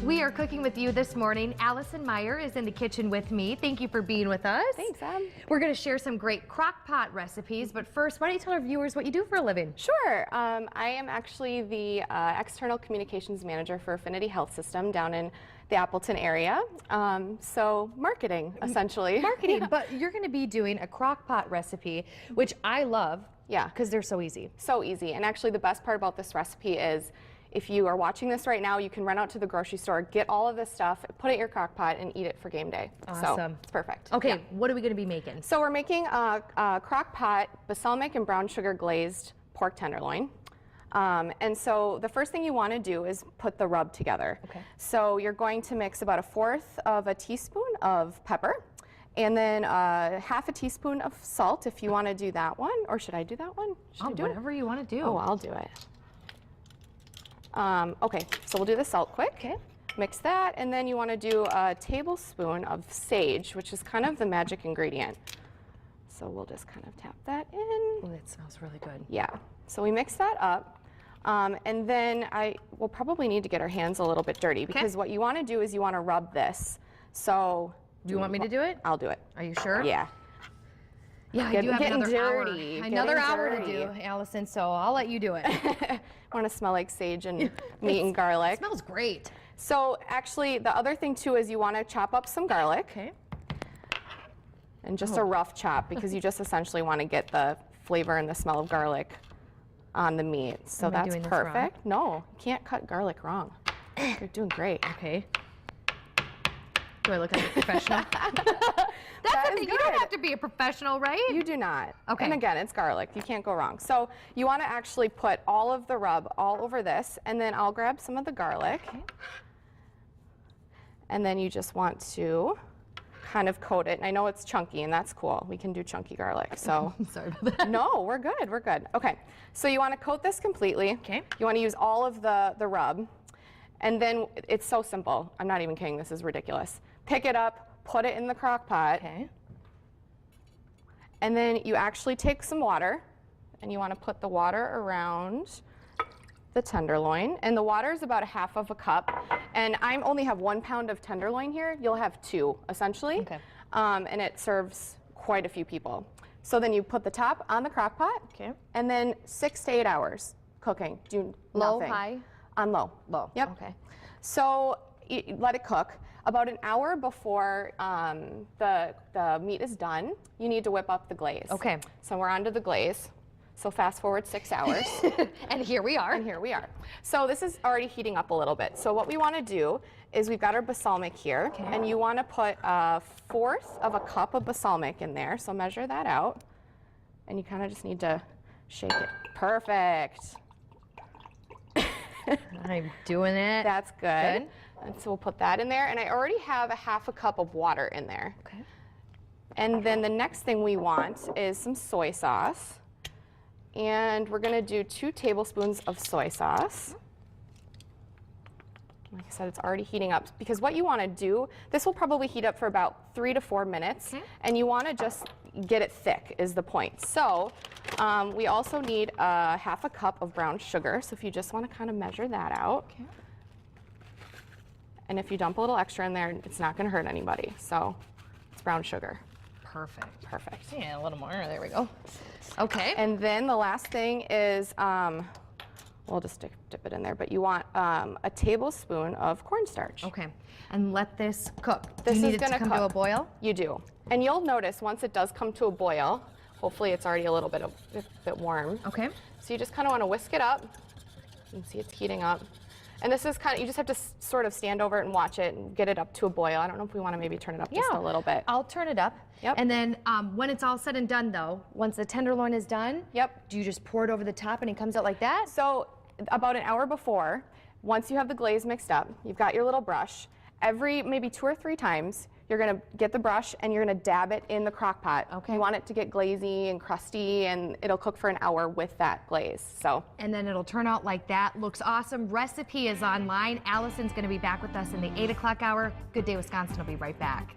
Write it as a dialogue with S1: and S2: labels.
S1: We are cooking with you this morning. Alison Mayer is in the kitchen with me. Thank you for being with us.
S2: Thanks, Em.
S1: We're going to share some great crock pot recipes, but first, why don't you tell our viewers what you do for a living?
S2: Sure. I am actually the external communications manager for Affinity Health System down in the Appleton area. So marketing, essentially.
S1: Marketing, but you're going to be doing a crock pot recipe, which I love.
S2: Yeah.
S1: Because they're so easy.
S2: So easy. And actually the best part about this recipe is if you are watching this right now, you can run out to the grocery store, get all of this stuff, put it in your crock pot, and eat it for game day.
S1: Awesome.
S2: So it's perfect.
S1: Okay,
S2: yeah.
S1: What are we going to be making?
S2: So we're making a crock pot balsamic and brown sugar glazed pork tenderloin. And so the first thing you want to do is put the rub together.
S1: Okay.
S2: So you're going to mix about 1/4 of a teaspoon of pepper, and then 1/2 teaspoon of salt if you want to do that one. Or should I do that one? Should I do
S1: whatever you want to do.
S2: Oh, I'll do it. Okay, so we'll do the salt quick.
S1: Okay.
S2: Mix that, and then you want to do a tablespoon of sage, which is kind of the magic ingredient. So we'll just kind of tap that in.
S1: Oh, that smells really good.
S2: Yeah, so we mix that up. And then we'll probably need to get our hands a little bit dirty because what you want to do is you want to rub this. So
S1: do you want me to do it?
S2: I'll do it.
S1: Are you sure?
S2: Yeah.
S1: Yeah, I do have another
S2: dirty.
S1: hour. Another hour to do, Allison, so I'll let you do it.
S2: I want to smell like sage and meat and garlic.
S1: It smells great.
S2: So actually, the other thing too is you want to chop up some garlic.
S1: Okay.
S2: And just a rough chop because you just essentially want to get the flavor and the smell of garlic on the meat. So that's perfect. No, you can't cut garlic wrong. You're doing great.
S1: Okay. Do I look like a professional? That's the thing. You don't have to be a professional, right?
S2: You do not.
S1: Okay.
S2: And again, it's garlic. You can't go wrong. So you want to actually put all of the rub all over this, and then I'll grab some of the garlic. Okay. And then you just want to kind of coat it. And I know it's chunky, and that's cool. We can do chunky garlic. So
S1: sorry about that.
S2: No, we're good. We're good. Okay. So you want to coat this completely.
S1: Okay.
S2: You want to use all of the rub. And then it's so simple. I'm not even kidding. This is ridiculous. Pick it up, put it in the crock pot.
S1: Okay.
S2: And then you actually take some water, and you want to put the water around the tenderloin. And the water is about 1/2 cup. And I only have 1 pound of tenderloin here. You'll have 2, essentially.
S1: Okay.
S2: And it serves quite a few people. So then you put the top on the crock pot.
S1: Okay.
S2: And then 6 to 8 hours cooking. Do
S1: Low,
S2: nothing.
S1: high?
S2: On low.
S1: Low.
S2: Yep.
S1: Okay.
S2: So let it cook. About an hour before the meat is done, you need to whip up the glaze.
S1: Okay.
S2: So we're onto the glaze. So fast forward 6 hours.
S1: And here we are.
S2: And here we are. So this is already heating up a little bit. So what we want to do is we've got our balsamic here. Okay. And you want to put 1/4 cup of balsamic in there. So measure that out. And you kind of just need to shake it. Perfect.
S1: I'm doing it.
S2: That's good. And so we'll put that in there. And I already have 1/2 cup of water in there.
S1: Okay.
S2: And then the next thing we want is some soy sauce. And we're going to do 2 tablespoons of soy sauce. Like I said, it's already heating up. Because what you want to do, this will probably heat up for about 3 to 4 minutes. Okay. And you want to just get it thick is the point. So we also need 1/2 cup of brown sugar. So if you just want to kind of measure that out. Okay. And if you dump a little extra in there, it's not going to hurt anybody. So it's brown sugar.
S1: Perfect.
S2: Perfect.
S1: Yeah, a little more. There we go. Okay.
S2: And then the last thing is, we'll just dip it in there, but you want a tablespoon of cornstarch.
S1: Okay. And let this cook.
S2: This
S1: you need
S2: is
S1: it
S2: going
S1: to come to a boil?
S2: You do. And you'll notice once it does come to a boil, hopefully it's already a little bit warm.
S1: Okay.
S2: So you just kind of want to whisk it up. You can see it's heating up. And this is kind of, you just have to sort of stand over it and watch it and get it up to a boil. I don't know if we want to maybe turn it up just a little bit.
S1: I'll turn it up.
S2: Yep.
S1: And then when it's all said and done though, once the tenderloin is done, do you just pour it over the top and it comes out like that?
S2: So about an hour before, once you have the glaze mixed up, you've got your little brush, every maybe 2 or 3 times, you're going to get the brush and you're going to dab it in the crock pot. Okay. You want it to get glazy and crusty, and it'll cook for an hour with that glaze. So.
S1: And then it'll turn out like that. Looks awesome. Recipe is online. Allison's going to be back with us in the 8 o'clock hour. Good Day Wisconsin will be right back.